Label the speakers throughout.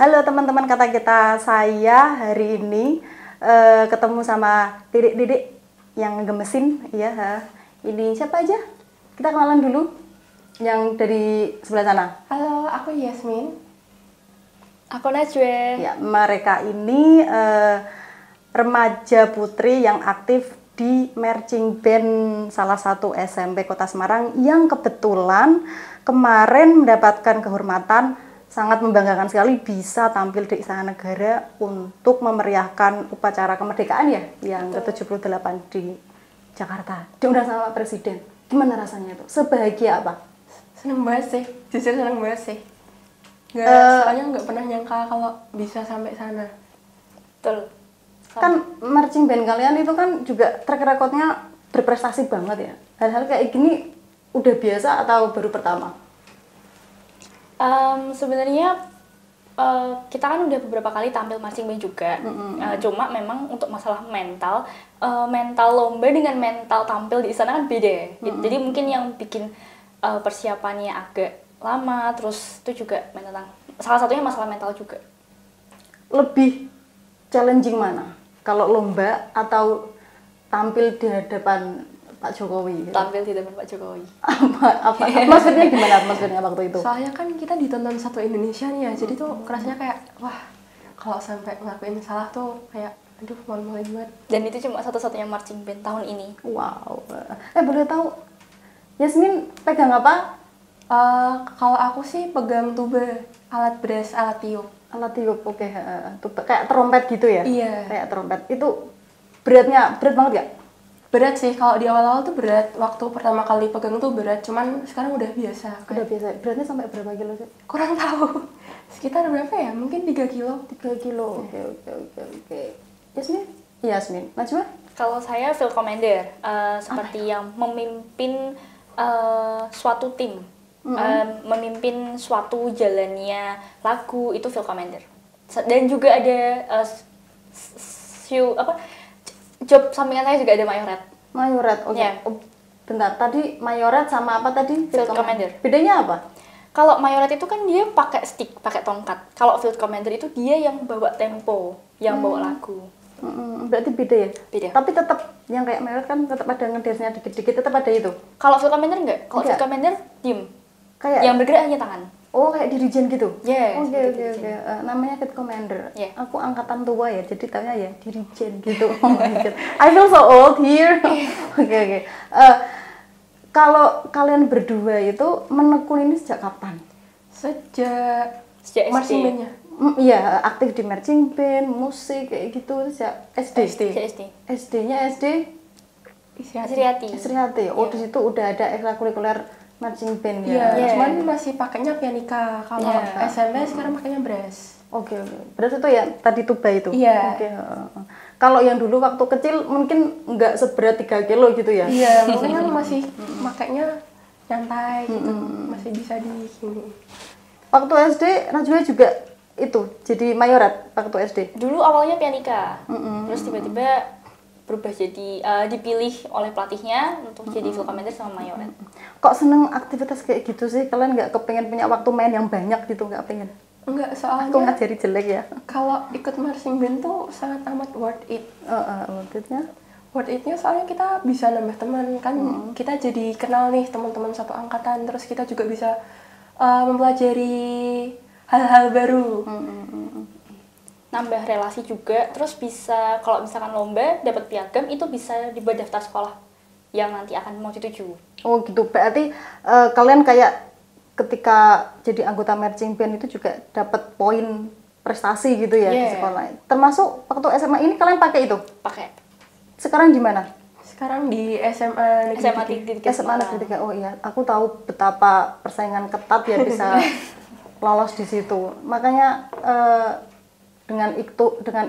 Speaker 1: Halo teman-teman kata kita, saya hari ini ketemu sama Didik yang gemesin, ya. Ini siapa aja? Kita kenalan dulu, yang dari sebelah sana.
Speaker 2: Halo, aku Yasmin. Aku Najwa.
Speaker 1: Ya, mereka ini remaja putri yang aktif di marching band salah satu SMP Kota Semarang yang kebetulan kemarin mendapatkan kehormatan. Sangat membanggakan sekali bisa tampil di Istana Negara untuk memeriahkan upacara kemerdekaan ya yang ke-78 di Jakarta. Diundang sama Pak Presiden. Gimana rasanya itu? Sebahagia apa?
Speaker 2: Seneng banget sih, jujur seneng banget sih. Soalnya nggak pernah nyangka kalau bisa sampai sana.
Speaker 3: Betul.
Speaker 1: Kan marching band kalian itu kan juga track recordnya berprestasi banget ya. Hal-hal kayak gini udah biasa atau baru pertama?
Speaker 3: Sebenarnya kita kan udah beberapa kali tampil marching band juga. Cuma memang untuk masalah mental, mental lomba dengan mental tampil di istana kan beda. Jadi mungkin yang bikin persiapannya agak lama, terus itu juga tentang salah satunya masalah mental juga.
Speaker 1: Lebih challenging mana? Kalau lomba atau tampil di hadapan Pak Jokowi? Gitu?
Speaker 3: Tampil di depan Pak Jokowi.
Speaker 1: Apa? Maksudnya gimana atmosfernya waktu itu?
Speaker 2: Soalnya kan kita ditonton satu Indonesia nih ya, jadi tuh kerasnya kayak wah kalau sampai ngelakuin salah tuh kayak aduh malu-maluin banget.
Speaker 3: Dan itu cuma satu-satunya marching band tahun ini.
Speaker 1: Wow. Boleh tahu Yasmin pegang apa?
Speaker 2: Kalau aku sih pegang tuba, alat brass, alat tiup.
Speaker 1: Alat tiup, oke. Kayak trompet gitu ya?
Speaker 2: Iya.
Speaker 1: Kayak trompet. Itu berat banget gak?
Speaker 2: Berat sih, kalau di awal-awal tuh berat. Waktu pertama kali pegang tuh berat, cuman sekarang udah biasa.
Speaker 1: Udah biasa. Beratnya sampai berapa kilo sih?
Speaker 2: Kurang tahu. Sekitar berapa ya? Mungkin 3 kilo.
Speaker 1: 3 kilo. Oke. Yasmin. Najwa?
Speaker 3: Kalau saya field commander, seperti yang memimpin suatu tim, memimpin suatu jalannya lagu, itu field commander. Dan juga ada job sampingan saya juga ada mayoret.
Speaker 1: Mayoret, oke.
Speaker 3: Yeah.
Speaker 1: Bentar, tadi mayoret sama apa tadi?
Speaker 3: Field commander.
Speaker 1: Bedanya apa?
Speaker 3: Kalau mayoret itu kan dia pakai stick, pakai tongkat. Kalau field commander itu dia yang bawa tempo, yang bawa lagu.
Speaker 1: Berarti beda ya?
Speaker 3: Beda.
Speaker 1: Tapi tetap yang kayak mayoret kan tetap ada ngedance-nya dikit-dikit, tetap ada itu.
Speaker 3: Kalau field commander enggak. Kalau field commander diem.
Speaker 1: Kayak
Speaker 3: yang bergerak hanya tangan.
Speaker 1: Oh, kayak dirijen gitu?
Speaker 3: Yes,
Speaker 1: Oke. Namanya field commander.
Speaker 3: Yeah.
Speaker 1: Aku angkatan tua ya, jadi taunya ya dirijen gitu. Oh my god. I feel so old here. Oke. Kalau kalian berdua itu menekuni ini sejak kapan?
Speaker 2: Sejak
Speaker 3: SD.
Speaker 2: marching band-nya.
Speaker 1: Iya, aktif di marching band, musik kayak gitu sejak SD. SD-nya SD Sriati. Oh, di situ udah ada ekstrakurikuler marching band ya.
Speaker 2: Iya, cuman masih pakainya pianika. Kalau SMP sekarang pakainya brass.
Speaker 1: Oke. Berarti itu ya tadi tuba itu.
Speaker 2: Iya.
Speaker 1: Oke. Kalau yang dulu waktu kecil mungkin nggak seberat 3 kilo gitu ya?
Speaker 2: Iya, mungkin kan masih makainya nyantai gitu, masih bisa di sini.
Speaker 1: Waktu SD Najwa juga itu jadi mayoret waktu SD.
Speaker 3: Dulu awalnya pianika, terus tiba-tiba berubah jadi dipilih oleh pelatihnya untuk jadi field commander sama mayoret.
Speaker 1: Kok seneng aktivitas kayak gitu sih? Kalian nggak kepengen punya waktu main yang banyak gitu? Nggak pengen?
Speaker 2: Enggak, soalnya
Speaker 1: Aku ngajari jelek ya.
Speaker 2: kalau ikut marching band tuh sangat amat worth it. Worth it-nya soalnya kita bisa nambah teman kan, kita jadi kenal nih teman-teman satu angkatan, terus kita juga bisa mempelajari hal-hal baru.
Speaker 3: Nambah relasi juga, terus bisa kalau misalkan lomba dapat piagam itu bisa dibuat daftar sekolah yang nanti akan mau dituju.
Speaker 1: Oh gitu, berarti kalian kayak ketika jadi anggota marching band itu juga dapat poin prestasi gitu ya di sekolah. Termasuk waktu SMA ini kalian pakai itu?
Speaker 3: Pakai.
Speaker 1: Sekarang di mana?
Speaker 2: Sekarang di SMA Negeri 3.
Speaker 1: SMA Negeri 3. Oh iya, aku tahu betapa persaingan ketat ya bisa lolos di situ. Makanya dengan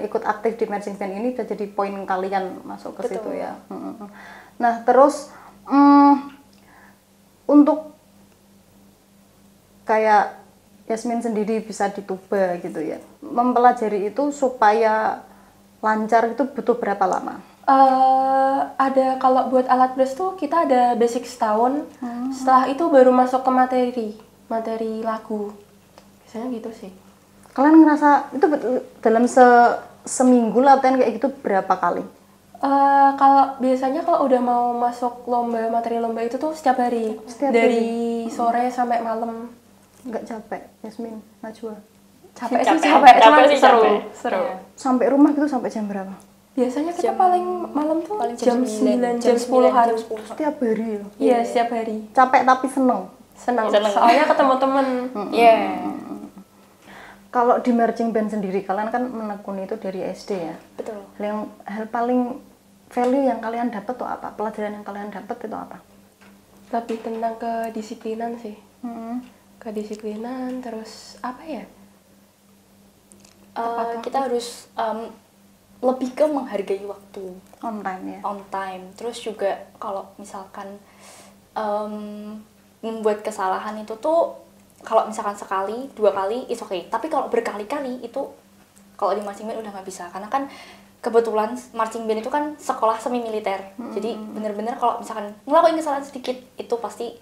Speaker 1: ikut aktif di marching band ini udah jadi poin kalian masuk ke situ ya. Nah, terus untuk kayak Yasmin sendiri bisa di tuba gitu ya. Mempelajari itu supaya lancar itu butuh berapa lama?
Speaker 2: Ada kalau buat alat brass tuh kita ada basic setahun. Setelah itu baru masuk ke materi lagu. Biasanya gitu sih.
Speaker 1: Kalian ngerasa itu dalam seminggu latihan kayak gitu berapa kali?
Speaker 2: Kalau biasanya kalau udah mau masuk lomba, materi lomba itu tuh setiap hari. Dari sore sampai malam.
Speaker 1: Nggak capek, Yasmin, Najwa?
Speaker 2: Capek sih, cuman seru.
Speaker 1: Ya. Sampai rumah gitu sampai jam berapa?
Speaker 2: Biasanya kita paling malam tuh paling jam 9, jam 10-an.
Speaker 1: Setiap hari ya?
Speaker 2: Iya, setiap hari.
Speaker 1: Capek tapi seneng?
Speaker 2: Senang. Soalnya ketemu temen.
Speaker 1: Kalau di marching band sendiri, kalian kan menekuni itu dari SD ya?
Speaker 3: Betul.
Speaker 1: Hal paling value yang kalian dapat tuh apa? Pelajaran yang kalian dapat itu apa?
Speaker 2: Lebih tentang kedisiplinan sih. Kedisiplinan, terus apa ya?
Speaker 3: Kita harus lebih ke menghargai waktu.
Speaker 1: On time ya?
Speaker 3: On time. Terus juga kalau misalkan membuat kesalahan itu tuh, kalau misalkan sekali, 2 kali, it's okay. Tapi kalau berkali-kali itu, kalau di marching band udah nggak bisa. Karena kan kebetulan marching band itu kan sekolah semi militer. Jadi bener-bener kalau misalkan ngelakuin kesalahan sedikit, itu pasti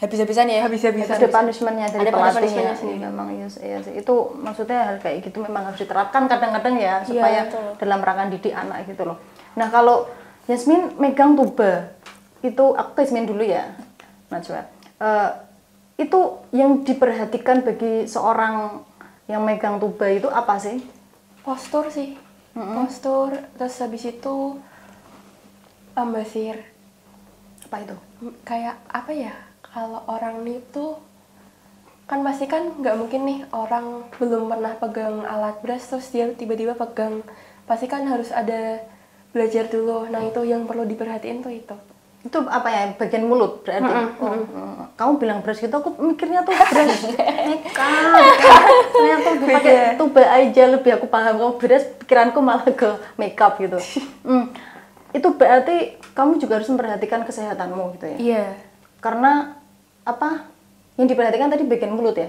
Speaker 3: habis-habisan ya.
Speaker 1: Ada punishment-nya dari pelatihnya sih. Memang iya sih. Itu maksudnya hal kayak gitu memang harus diterapkan kadang-kadang ya, supaya dalam rangka didik anak gitu loh. Nah, kalau Yasmin megang tuba, itu aku ke Yasmin dulu ya, Najwa. Itu yang diperhatikan bagi seorang yang megang tuba itu apa sih?
Speaker 2: Postur sih. Postur, terus habis itu ambasir.
Speaker 1: Apa itu?
Speaker 2: Kayak apa ya? Kalau orang itu kan pasti kan nggak mungkin nih orang belum pernah pegang alat brass terus dia tiba-tiba pegang, pasti kan harus ada belajar dulu. Nah itu yang perlu diperhatiin tuh itu
Speaker 1: apa ya, bagian mulut berarti? Kamu bilang brass gitu, aku mikirnya tuh brass makeup. Ternyata tuh pakai tuba aja lebih aku paham. Kamu brass, pikiranku malah ke makeup gitu. Itu berarti kamu juga harus memperhatikan kesehatanmu gitu ya?
Speaker 2: Iya.
Speaker 1: Karena apa yang diperhatikan tadi bagian mulut ya?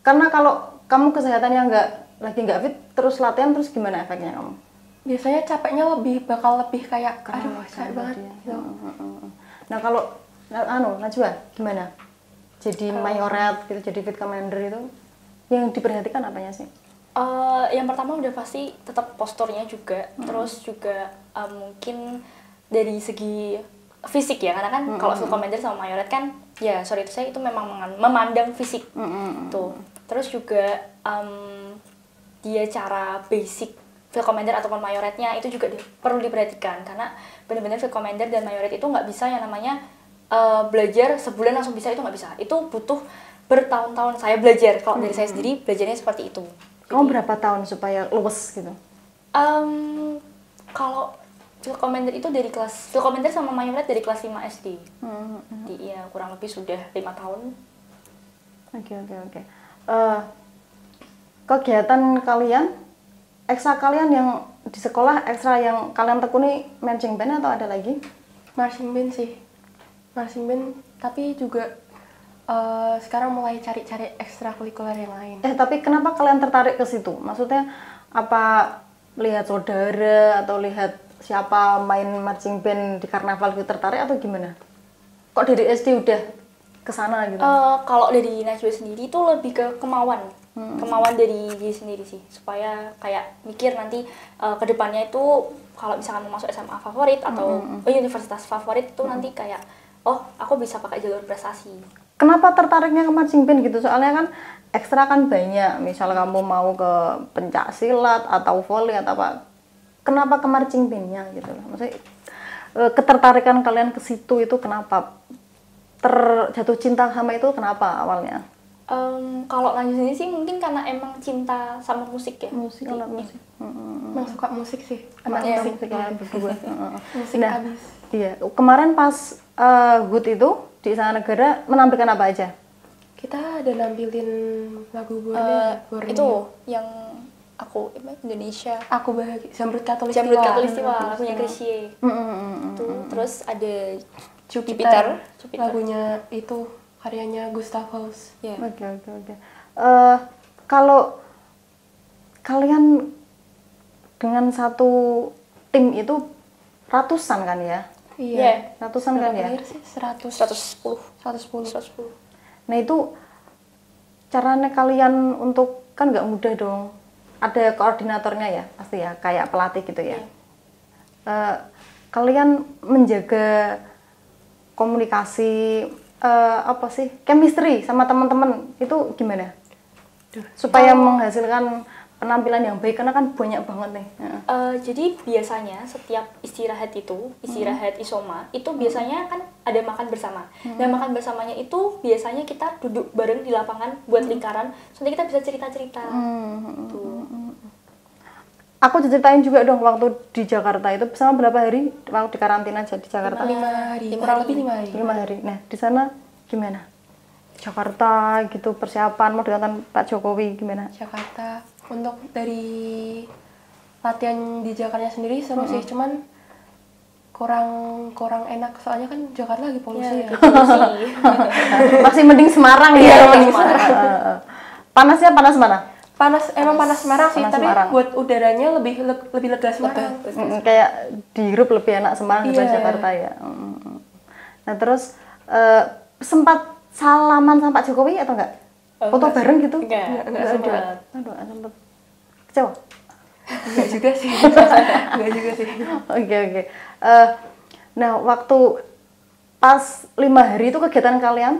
Speaker 1: Karena kalau kamu kesehatannya lagi nggak fit, terus latihan, terus gimana efeknya kamu?
Speaker 2: Biasanya capeknya bakal lebih kayak aduh capek banget gitu.
Speaker 1: Nah kalau Najwa gimana? Jadi mayoret gitu, jadi fit commander itu yang diperhatikan apanya sih?
Speaker 3: Yang pertama udah pasti tetap posturnya juga, terus juga mungkin dari segi fisik ya, karena kan kalau field commander sama mayoret kan ya sorry itu saya itu memang memandang fisik tuh. Terus juga dia cara basic field commander ataupun mayoretnya itu juga perlu diperhatikan, karena benar-benar field commander dan mayoret itu nggak bisa yang namanya belajar sebulan langsung bisa, itu nggak bisa. Itu butuh bertahun-tahun saya belajar. Kalau dari saya sendiri belajarnya seperti itu.
Speaker 1: Kamu berapa tahun supaya luwes gitu?
Speaker 3: Kalau field commander itu dari kelas field commander sama mayoret dari kelas 5 SD. Iya, kurang lebih sudah 5 tahun.
Speaker 1: Oke. Kegiatan kalian, ekstra kalian yang di sekolah, ekstra yang kalian tekuni marching band atau ada lagi?
Speaker 2: Marching band sih. Marching band, tapi juga sekarang mulai cari-cari ekstrakurikuler yang lain.
Speaker 1: Tapi kenapa kalian tertarik ke situ? Maksudnya apa lihat saudara atau lihat siapa main marching band di karnaval gitu tertarik atau gimana? Kok dari SD udah kesana gitu?
Speaker 3: Kalau dari Najwa sendiri itu lebih ke kemauan dari diri sendiri sih, supaya kayak mikir nanti kedepannya itu kalau misalkan mau masuk SMA favorit atau universitas favorit itu nanti kayak aku bisa pakai jalur prestasi.
Speaker 1: Kenapa tertariknya ke marching band gitu? Soalnya kan ekstra kan banyak, misal kamu mau ke pencak silat atau volley atau apa, kenapa ke marching band-nya gitu loh? Maksudnya ketertarikan kalian ke situ itu kenapa? Jatuh cinta sama itu kenapa awalnya?
Speaker 3: Kalau lanjut sini sih mungkin karena emang cinta sama musik ya.
Speaker 1: Alat musik.
Speaker 2: Emang suka musik sih.
Speaker 1: Musik kalian berdua.
Speaker 2: Musik habis.
Speaker 1: Iya, kemarin pas HUT itu di Istana Negara menampilkan apa aja?
Speaker 2: Kita ada nampilin lagu Borneo.
Speaker 3: Itu yang Indonesia.
Speaker 2: Aku bahagia. Zamrud
Speaker 3: Katulistiwa, lagunya Chrisye. Terus ada Jupiter.
Speaker 2: Lagunya itu karyanya Gustav Holst.
Speaker 3: Yeah.
Speaker 1: Oke. Kalau kalian dengan satu tim itu ratusan kan ya?
Speaker 2: Iya.
Speaker 1: Ratusan kan ya?
Speaker 3: 110.
Speaker 1: Nah itu caranya kalian untuk, kan nggak mudah dong, ada koordinatornya ya pasti ya, kayak pelatih gitu ya. Kalian menjaga komunikasi apa sih, chemistry sama teman-teman itu gimana? Supaya menghasilkan penampilan yang baik, karena kan banyak banget nih.
Speaker 3: Jadi biasanya setiap istirahat isoma itu biasanya kan ada makan bersama. Nah, makan bersamanya itu biasanya kita duduk bareng di lapangan buat lingkaran, nanti kita bisa cerita-cerita. Tuh.
Speaker 1: Aku ceritain juga dong waktu di Jakarta itu selama berapa hari waktu di karantina di Jakarta?
Speaker 2: 5 hari, kurang lebih 5 hari.
Speaker 1: 5 hari. Nah, di sana gimana? Jakarta gitu, persiapan mau ditonton Pak Jokowi gimana?
Speaker 2: Jakarta, untuk dari latihan di Jakarta sendiri seru sih, cuman kurang enak soalnya kan Jakarta lagi polusi ya.
Speaker 1: Masih mending Semarang ya. Panasnya panas mana?
Speaker 2: Emang panas Semarang sih,
Speaker 1: Panas
Speaker 2: tapi
Speaker 1: Semarang.
Speaker 2: buat udaranya lebih lega Semarang.
Speaker 1: Kayak dihirup lebih enak Semarang daripada Jakarta ya. Nah, terus sempat salaman sama Pak Jokowi atau enggak? Foto bareng gitu?
Speaker 3: Enggak
Speaker 1: Enggak sempat. Kecewa?
Speaker 2: Enggak juga sih.
Speaker 1: Oke. Nah, waktu pas 5 hari itu kegiatan kalian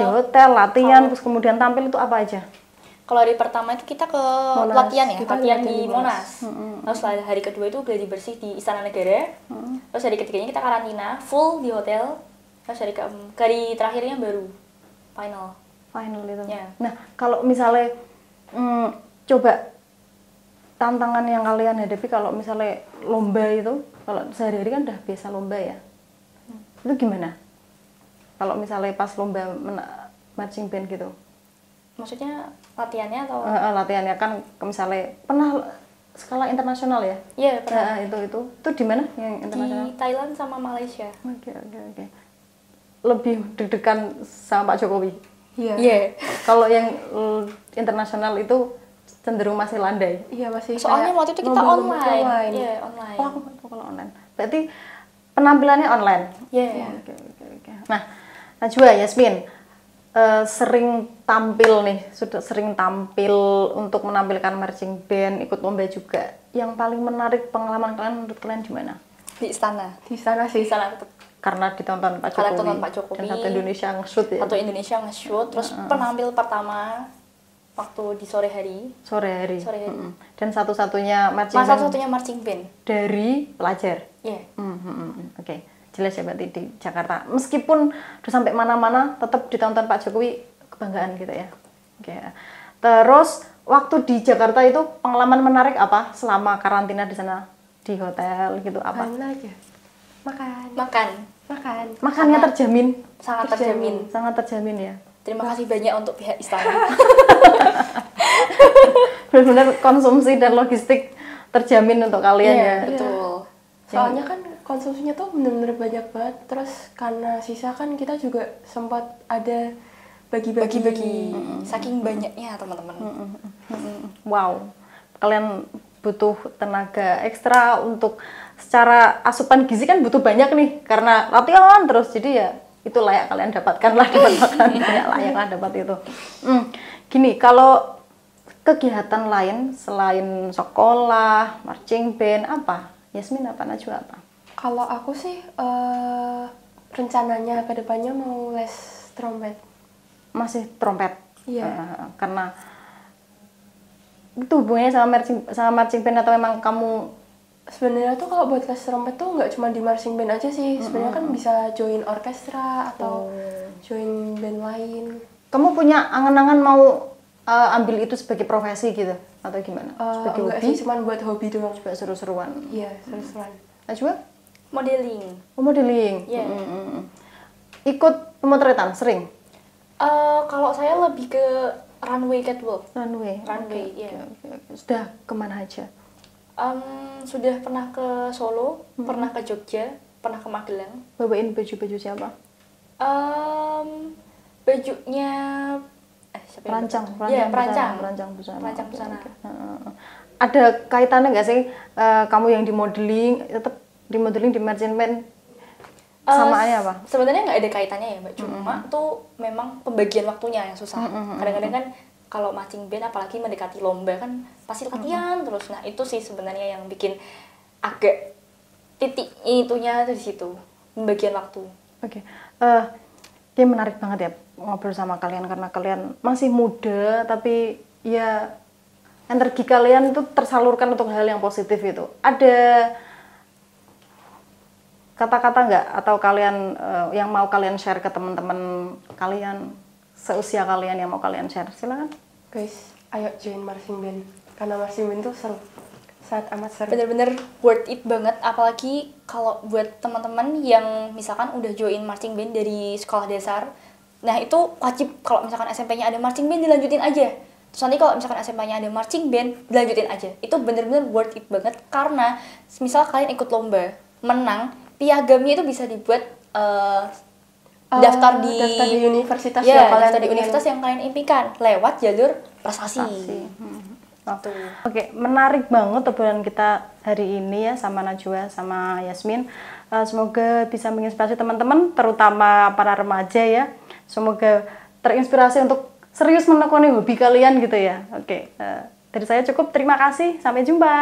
Speaker 1: di hotel, latihan, terus kemudian tampil itu apa aja?
Speaker 3: Kalau hari pertama itu kita ke
Speaker 1: Monas.
Speaker 3: latihan ya,
Speaker 2: Kita
Speaker 3: latihan
Speaker 2: latihan
Speaker 3: di
Speaker 2: di
Speaker 3: Monas. Terus hari kedua itu gladi bersih di Istana Negara. Terus hari ketiganya kita karantina full di hotel. Terus hari terakhirnya baru final
Speaker 1: itu.
Speaker 3: Ya.
Speaker 1: Nah, kalau misalnya coba tantangan yang kalian hadapi kalau misalnya lomba itu, kalau sehari-hari kan udah biasa lomba ya. Itu gimana? Kalau misalnya pas lomba marching band gitu.
Speaker 3: Maksudnya latihannya atau
Speaker 1: Latihannya kan misalnya pernah skala internasional ya?
Speaker 3: Iya, pernah.
Speaker 1: Itu di mana yang internasional?
Speaker 3: Di Thailand sama Malaysia.
Speaker 1: Oke. Lebih deg-degan sama Pak Jokowi.
Speaker 2: Iya.
Speaker 1: Kalau yang internasional itu cenderung masih landai.
Speaker 2: Iya, masih.
Speaker 3: Soalnya waktu itu kita
Speaker 2: lomba-lomba
Speaker 3: online. Iya, online.
Speaker 1: Oh, aku kalau online. Berarti penampilannya online.
Speaker 3: Iya.
Speaker 1: Oke. Nah, Najwa, Yasmin, sering tampil nih, sudah sering tampil untuk menampilkan marching band, ikut lomba juga. Yang paling menarik pengalaman kalian menurut kalian gimana?
Speaker 3: Di istana.
Speaker 2: Di sana sih.
Speaker 3: Di sana tetap.
Speaker 1: Karena ditonton Pak Jokowi.
Speaker 3: Karena tonton Pak Jokowi.
Speaker 1: Dan satu Indonesia nge-shoot ya.
Speaker 3: Satu Indonesia nge-shoot, terus penampil pertama waktu di sore hari.
Speaker 1: Sore hari. Dan satu-satunya
Speaker 3: marching band
Speaker 1: dari pelajar.
Speaker 3: Iya.
Speaker 1: Oke. Jelas ya berarti di Jakarta. Meskipun udah sampai mana-mana tetap ditonton Pak Jokowi, kebanggaan gitu ya. Oke. Terus waktu di Jakarta itu pengalaman menarik apa selama karantina di sana, di hotel gitu apa?
Speaker 2: Makan aja.
Speaker 3: Makan.
Speaker 1: Makannya terjamin.
Speaker 3: Sangat terjamin.
Speaker 1: Sangat terjamin ya.
Speaker 3: Terima kasih banyak untuk pihak istana.
Speaker 1: Benar-benar konsumsi dan logistik terjamin untuk kalian ya.
Speaker 3: Betul.
Speaker 2: Soalnya kan konsumsinya tuh bener-bener banyak banget. Terus karena sisa kan kita juga sempat ada bagi-bagi.
Speaker 3: Saking banyaknya teman-teman.
Speaker 1: Wow. Kalian butuh tenaga ekstra untuk secara asupan gizi kan butuh banyak nih karena latihan terus, jadi ya itu layak kalian dapatkan lah, dapat makan banyak, layak lah dapat itu. Gini, kalau kegiatan lain selain sekolah, marching band apa? Yasmin apa, Najwa apa?
Speaker 2: Kalau aku sih rencananya ke depannya mau les trompet.
Speaker 1: Masih trompet?
Speaker 2: Iya.
Speaker 1: Karena itu hubungannya sama marching band atau memang kamu?
Speaker 2: Sebenarnya tuh kalau buat les trompet tuh nggak cuma di marching band aja sih. Sebenarnya kan bisa join orkestra atau join band lain.
Speaker 1: Kamu punya angan-angan mau ambil itu sebagai profesi gitu atau gimana? Sebagai
Speaker 2: enggak
Speaker 1: hobi?
Speaker 2: sih, cuma buat hobi doang.
Speaker 1: Coba seru-seruan.
Speaker 2: Iya, seru-seruan.
Speaker 1: Najwa?
Speaker 3: Modeling.
Speaker 1: Oh, modeling.
Speaker 3: Iya.
Speaker 1: Ikut pemotretan sering?
Speaker 3: Kalau saya lebih ke runway catwalk.
Speaker 1: Runway.
Speaker 3: Iya.
Speaker 1: Oke. Sudah kemana aja?
Speaker 3: Sudah pernah ke Solo, pernah ke Jogja, pernah ke Magelang.
Speaker 1: Bawain baju-baju siapa?
Speaker 3: Bajunya siapa yang
Speaker 1: Perancang busana.
Speaker 3: Perancang busana.
Speaker 1: Ada kaitannya nggak sih kamu yang di modeling tetap di modeling di marching band? Samaannya apa?
Speaker 3: Sebenarnya nggak ada kaitannya ya Mbak, cuma tuh memang pembagian waktunya yang susah. Kadang-kadang kan kalau marching band apalagi mendekati lomba kan pasti latihan terus. Nah itu sih sebenarnya yang bikin agak titik itunya di situ, pembagian waktu.
Speaker 1: Oke. Ini menarik banget ya ngobrol sama kalian karena kalian masih muda tapi ya energi kalian itu tersalurkan untuk hal yang positif itu. Ada kata-kata nggak atau kalian yang mau kalian share ke teman-teman kalian seusia kalian yang mau kalian share? Silakan.
Speaker 2: Guys, ayo join marching band karena marching band tuh seru, sangat amat seru.
Speaker 3: Bener-bener worth it banget, apalagi kalau buat teman-teman yang misalkan udah join marching band dari sekolah dasar. Nah itu wajib kalau misalkan SMP-nya ada marching band dilanjutin aja. Terus nanti kalau misalkan SMA-nya ada marching band dilanjutin aja. Itu bener-bener worth it banget karena misal kalian ikut lomba, menang, piagamnya itu bisa dibuat daftar di
Speaker 2: universitas
Speaker 3: ya,
Speaker 2: yang kalian
Speaker 3: daftar di universitas yang kalian impikan lewat jalur prestasi.
Speaker 1: Oke, menarik banget obrolan kita hari ini ya sama Najwa sama Yasmin. Semoga bisa menginspirasi teman-teman, terutama para remaja ya. Semoga terinspirasi untuk serius menekuni hobi kalian gitu ya. Oke, dari saya cukup. Terima kasih. Sampai jumpa.